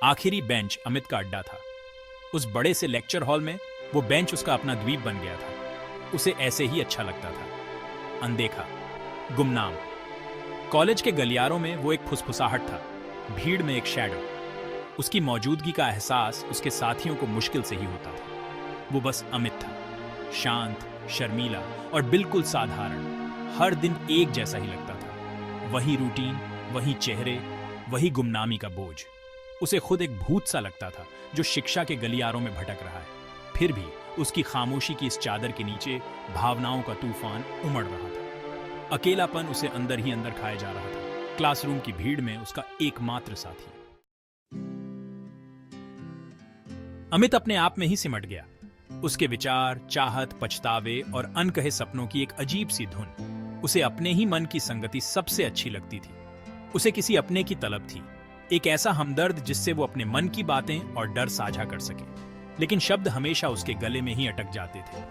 आखिरी बेंच अमित का अड्डा था। उस बड़े से लेक्चर हॉल में वो बेंच उसका अपना द्वीप बन गया था। उसे ऐसे ही अच्छा लगता था। अनदेखा, गुमनाम। कॉलेज के गलियारों में वो एक फुसफुसाहट था, भीड़ में एक शैडो। उसकी मौजूदगी का एहसास उसके साथियों को मुश्किल से ही होता था। वो बस अमित था, शांत, शर्मीला और बिल्कुल साधारण। हर दिन एक जैसा ही लगता था। वही रूटीन, वही चेहरे, वही गुमनामी का बोझ। उसे खुद एक भूत सा लगता था जो शिक्षा के गलियारों में भटक रहा है। फिर भी उसकी खामोशी की इस चादर के नीचे भावनाओं का तूफान उमड़ रहा था। अकेलापन उसे अंदर ही अंदर खाए जा रहा था। क्लासरूम की भीड़ में उसका एकमात्र साथी। अमित अपने आप में ही सिमट गया। उसके विचार, चाहत, पछतावे और अनकहे सपनों की एक अजीब सी धुन। उसे अपने ही मन की संगति सबसे अच्छी लगती थी। उसे किसी अपने की तलब थी, एक ऐसा हमदर्द जिससे वो अपने मन की बातें और डर साझा कर सके। लेकिन शब्द हमेशा उसके गले में ही अटक जाते थे।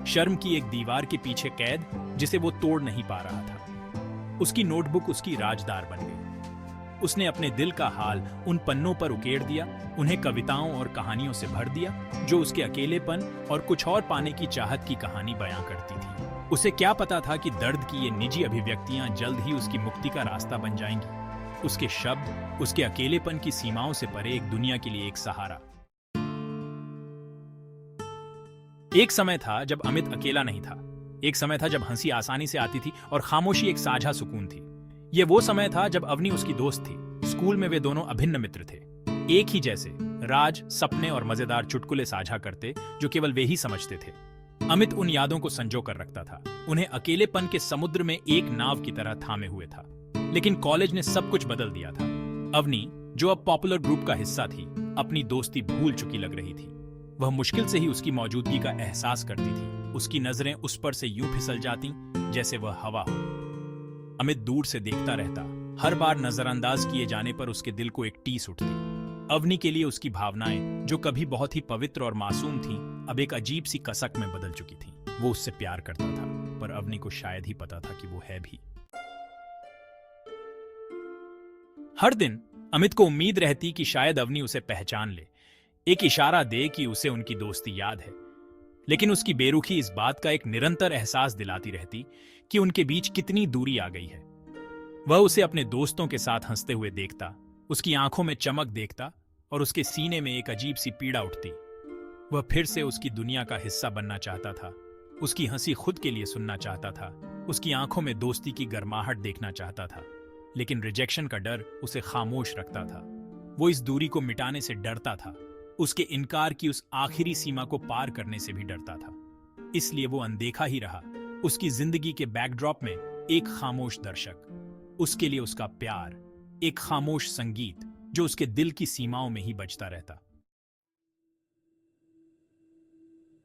शर्म की एक दीवार के पीछे कैद जिसे वो तोड़ नहीं पा रहा था। उसकी नोटबुक उसकी राजदार बन गई। उसने अपने दिल का हाल उन पन्नों पर उकेर दिया, उन्हें कविताओं और कहानियों से भर दिया जो उसके अकेलेपन और कुछ और पाने की चाहत की कहानी बयां करती थी। उसे क्या पता था कि दर्द की ये निजी अभिव्यक्तियां जल्द ही उसकी मुक्ति का रास्ता बन जाएंगी। उसके शब्द उसके अकेलेपन की सीमाओं से परे एक दुनिया के लिए एक सहारा। एक समय था जब अमित अकेला नहीं था। एक समय था जब हंसी आसानी से आती थी और खामोशी एक साझा सुकून थी। यह वो समय था जब अवनी उसकी दोस्त थी। स्कूल में वे दोनों अभिन्न मित्र थे, एक ही जैसे राज, सपने और मजेदार चुटकुले साझा करते जो केवल वे ही समझते थे। अमित उन यादों को संजो कर रखता था, उन्हें अकेलेपन के समुद्र में एक नाव की तरह थामे हुए था। लेकिन कॉलेज ने सब कुछ बदल दिया था। अवनी, जो अब पॉपुलर ग्रुप का हिस्सा थी, अपनी दोस्ती भूल चुकी लग रही थी। वह मुश्किल से ही उसकी मौजूदगी का एहसास करती थी। उसकी नजरें उस पर से यूं फिसल जाती जैसे वह हवा हो। अमित दूर से देखता रहता। हर बार नजरअंदाज किए जाने पर उसके दिल को एक टीस उठती। अवनी के लिए उसकी भावनाएं, जो कभी बहुत ही पवित्र और मासूम थीं, अब एक अजीब सी कसक में बदल चुकी थीं। वो उससे प्यार करता था, पर अवनी को शायद ही पता था कि वो है भी। हर दिन अमित को उम्मीद रहती कि शायद अवनी उसे पहचान ले, एक इशारा दे कि उसे उनकी दोस्ती याद है। लेकिन उसकी बेरुखी इस बात का एक निरंतर एहसास दिलाती रहती कि उनके बीच कितनी दूरी आ गई है। वह उसे अपने दोस्तों के साथ हंसते हुए देखता, उसकी आंखों में चमक देखता और उसके सीने में एक अजीब सी पीड़ा उठती। वह फिर से उसकी दुनिया का हिस्सा बनना चाहता था, उसकी हंसी खुद के लिए सुनना चाहता था, उसकी आंखों में दोस्ती की गर्माहट देखना चाहता था। लेकिन रिजेक्शन का डर उसे खामोश रखता था। वो इस दूरी को मिटाने से डरता था, उसके इनकार की उस आखिरी सीमा को पार करने से भी डरता था। इसलिए वो अनदेखा ही रहा, उसकी जिंदगी के बैकड्रॉप में एक खामोश दर्शक, उसके लिए उसका प्यार, एक खामोश संगीत जो उसके दिल की सीमाओं में ही बजता रहता।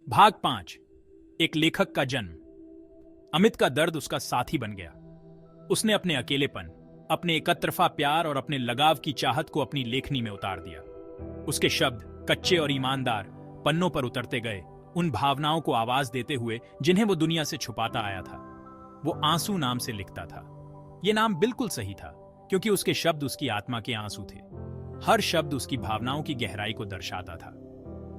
भाग 5, एक लेखक का जन्म। अमित का दर्द उसका साथी बन गया। उसने अपने अकेलेपन, अपने एकतरफा प्यार और अपने लगाव की चाहत को अपनी लेखनी में उतार दिया। उसके शब्द कच्चे और ईमानदार पन्नों पर उतरते गए, उन भावनाओं को आवाज देते हुए जिन्हें वो दुनिया से छुपाता आया था। वो आंसू नाम से लिखता था। यह नाम बिल्कुल सही था, क्योंकि उसके शब्द उसकी आत्मा के आंसू थे। हर शब्द उसकी भावनाओं की गहराई को दर्शाता था।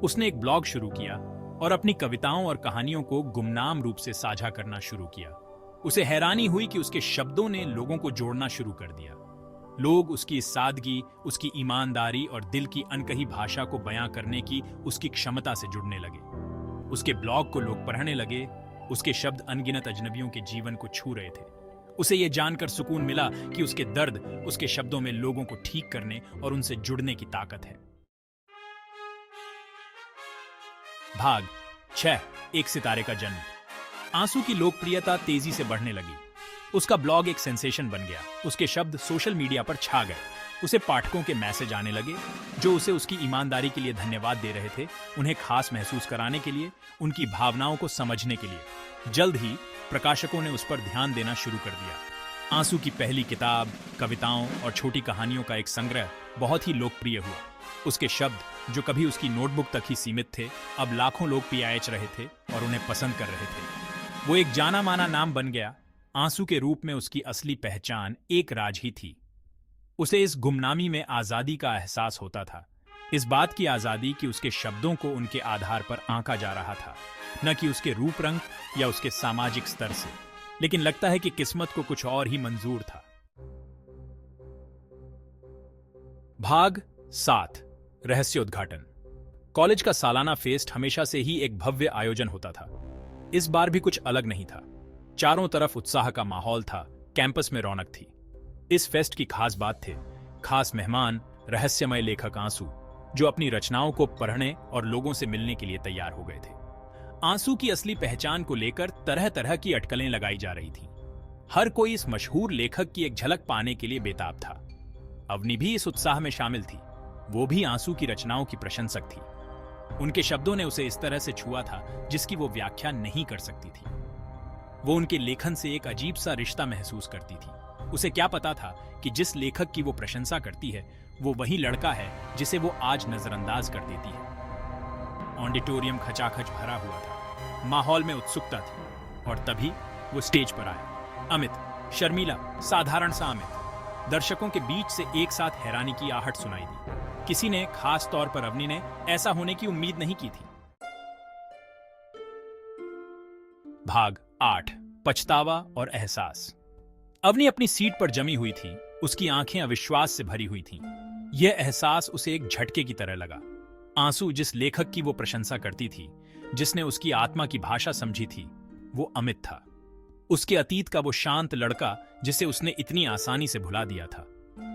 उसने एक ब्लॉग शुरू किया और अपनी कविताओं और कहानियों को गुमनाम रूप से साझा करना शुरू किया। उसे हैरानी हुई कि उसके शब्दों ने लोगों को जोड़ना शुरू कर दिया। लोग उसकी इस सादगी, उसकी ईमानदारी और दिल की अनकही भाषा को बयां करने की उसकी क्षमता से जुड़ने लगे। उसके ब्लॉग को लोग पढ़ने लगे। उसके शब्द अनगिनत अजनबियों के जीवन को छू रहे थे। उसे यह जानकर सुकून मिला कि उसके दर्द उसके शब्दों में लोगों को ठीक करने और उनसे जुड़ने की ताकत है। भाग 6, एक सितारे का जन्म। आंसू की लोकप्रियता तेजी से बढ़ने लगी। उसका ब्लॉग एक सेंसेशन बन गया। उसके शब्द सोशल मीडिया पर छा गए। उसे पाठकों के मैसेज आने लगे जो उसे उसकी ईमानदारी के लिए धन्यवाद दे रहे थे, उन्हें खास महसूस कराने के लिए, उनकी भावनाओं को समझने के लिए। जल्द ही प्रकाशकों ने उस पर ध्यान देना शुरू कर दिया। आंसू की पहली किताब, कविताओं और छोटी कहानियों का एक संग्रह बहुत ही लोकप्रिय हुआ। उसके शब्द, जो कभी उसकी नोटबुक तक ही सीमित थे, अब लाखों लोग पियाच रहे थे और उन्हें पसंद कर रहे थे। वो एक जाना माना नाम बन गया। आंसू के रूप में उसकी असली पहचान एक राज ही थी। उसे इस गुमनामी में आजादी का एहसास होता था, इस बात की आजादी कि उसके शब्दों को उनके आधार पर आंका जा रहा था, न कि उसके रूप रंग या उसके सामाजिक स्तर से। लेकिन लगता है कि किस्मत को कुछ और ही मंजूर था। भाग 7, रहस्योद्घाटन। कॉलेज का सालाना फेस्ट हमेशा से ही एक भव्य आयोजन होता था। इस बार भी कुछ अलग नहीं था। चारों तरफ उत्साह का माहौल था, कैंपस में रौनक थी। इस फेस्ट की खास बात थे खास मेहमान, रहस्यमय लेखक आंसू, जो अपनी रचनाओं को पढ़ने और लोगों से मिलने के लिए तैयार हो गए थे। आंसू की असली पहचान को लेकर तरह तरह की अटकलें लगाई जा रही थीं। हर कोई इस मशहूर लेखक की एक झलक पाने के लिए बेताब था। अवनी भी इस उत्साह में शामिल थी। वो भी आंसू की रचनाओं की प्रशंसक थी। उनके शब्दों ने उसे इस तरह से छुआ था जिसकी वो व्याख्या नहीं कर सकती थी। वो उनके लेखन से एक अजीब सा रिश्ता महसूस करती थी। उसे क्या पता था कि जिस लेखक की वो प्रशंसा करती है वो वही लड़का है जिसे वो आज नजरअंदाज कर देती है। ऑडिटोरियम खचाखच भरा हुआ था, माहौल में उत्सुकता थी, और तभी वो स्टेज पर आया। अमित, शर्मीला, साधारण सा अमित। दर्शकों के बीच से एक साथ हैरानी की आहट सुनाई दी। किसी ने, खास तौर पर अवनी ने, ऐसा होने की उम्मीद नहीं की थी। भाग 8, पछतावा और एहसास। अवनी अपनी सीट पर जमी हुई थी। उसकी आंखें अविश्वास से भरी हुई थीं। यह एहसास उसे एक झटके की तरह लगा। आंसू, जिस लेखक की वो प्रशंसा करती थी, जिसने उसकी आत्मा की भाषा समझी थी, वो अमित था। उसके अतीत का वो शांत लड़का जिसे उसने इतनी आसानी से भुला दिया था।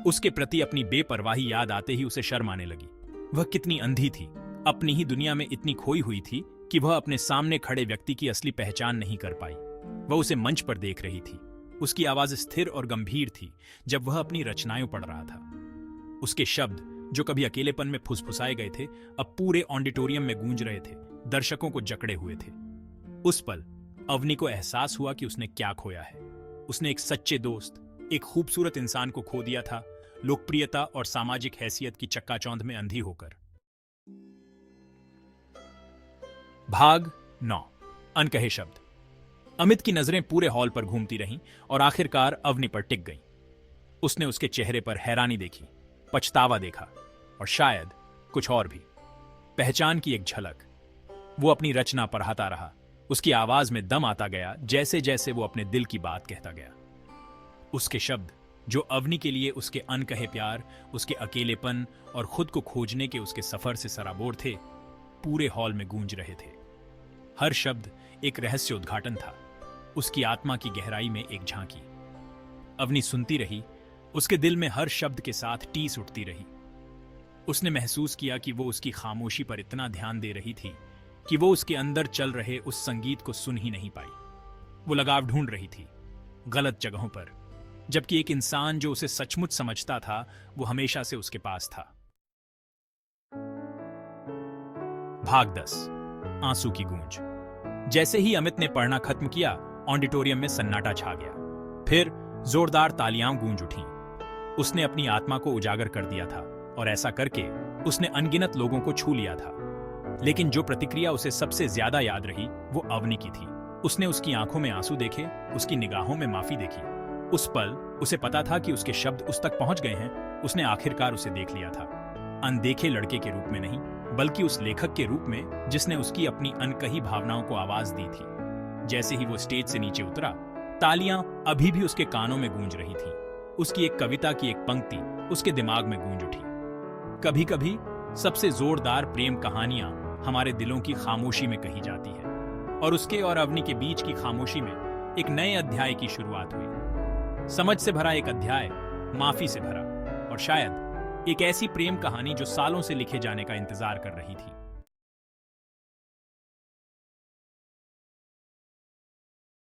उसके प्रति अपनी बेपरवाही याद आते ही उसे शर्म आने लगी। वह कितनी अंधी थी, अपनी ही दुनिया में इतनी खोई हुई थी कि वह अपने सामने खड़े व्यक्ति की असली पहचान नहीं कर पाई। वह उसे मंच पर देख रही थी। उसकी आवाज स्थिर और गंभीर थी जब वह अपनी रचनाएं पढ़ रहा था। उसके शब्द, जो कभी अकेलेपन में फुसफुसाए गए थे, अब पूरे ऑडिटोरियम में गूंज रहे थे, दर्शकों को जकड़े हुए थे। उस पल अवनी को एहसास हुआ कि उसने क्या खोया है। उसने एक सच्चे दोस्त, एक खूबसूरत इंसान को खो दिया था, लोकप्रियता और सामाजिक हैसियत की चक्काचौंध में अंधी होकर। भाग 9, अनकहे शब्द। अमित की नजरें पूरे हॉल पर घूमती रहीं और आखिरकार अवनी पर टिक गईं। उसने उसके चेहरे पर हैरानी देखी, पछतावा देखा, और शायद कुछ और भी। पहचान की एक झलक। वो अपनी रचना पढ़ाता रहा। उसकी आवाज में दम आता गया जैसे जैसे वो अपने दिल की बात कहता गया। उसके शब्द, जो अवनी के लिए उसके अनकहे प्यार, उसके अकेलेपन और खुद को खोजने के उसके सफर से सराबोर थे, पूरे हॉल में गूंज रहे थे। हर शब्द एक रहस्य उद्घाटन था, उसकी आत्मा की गहराई में एक झांकी। अवनी सुनती रही, उसके दिल में हर शब्द के साथ टीस उठती रही। उसने महसूस किया कि वो उसकी खामोशी पर इतना ध्यान दे रही थी कि वो उसके अंदर चल रहे उस संगीत को सुन ही नहीं पाई। वो लगाव ढूंढ रही थी, गलत जगहों पर, जबकि एक इंसान जो उसे सचमुच समझता था, वो हमेशा से उसके पास था। भाग 10, आंसू की गूंज। जैसे ही अमित ने पढ़ना खत्म किया, ऑडिटोरियम में सन्नाटा छा गया। फिर जोरदार तालियां गूंज उठीं। उसने अपनी आत्मा को उजागर कर दिया था, और ऐसा करके उसने अनगिनत लोगों को छू लिया था। लेकिन जो प्रतिक्रिया उसे सबसे ज्यादा याद रही वो अवनी की थी। उसने उसकी आंखों में आंसू देखे, उसकी निगाहों में माफी देखी। उस पल उसे पता था कि उसके शब्द उस तक पहुंच गए हैं। उसने आखिरकार उसे देख लिया था, अनदेखे लड़के के रूप में नहीं, बल्कि उस लेखक के रूप में जिसने उसकी अपनी अनकही भावनाओं को आवाज दी थी। जैसे ही वो स्टेज से नीचे उतरा, तालियां अभी भी उसके कानों में गूंज रही थीं। उसकी एक कविता की एक पंक्ति उसके दिमाग में गूंज उठी। कभी कभी सबसे जोरदार प्रेम कहानियां हमारे दिलों की खामोशी में कही जाती है, और उसके और अवनी के बीच की खामोशी में एक नए अध्याय की शुरुआत हुई। समझ से भरा एक अध्याय, माफी से भरा, और शायद एक ऐसी प्रेम कहानी जो सालों से लिखे जाने का इंतजार कर रही थी।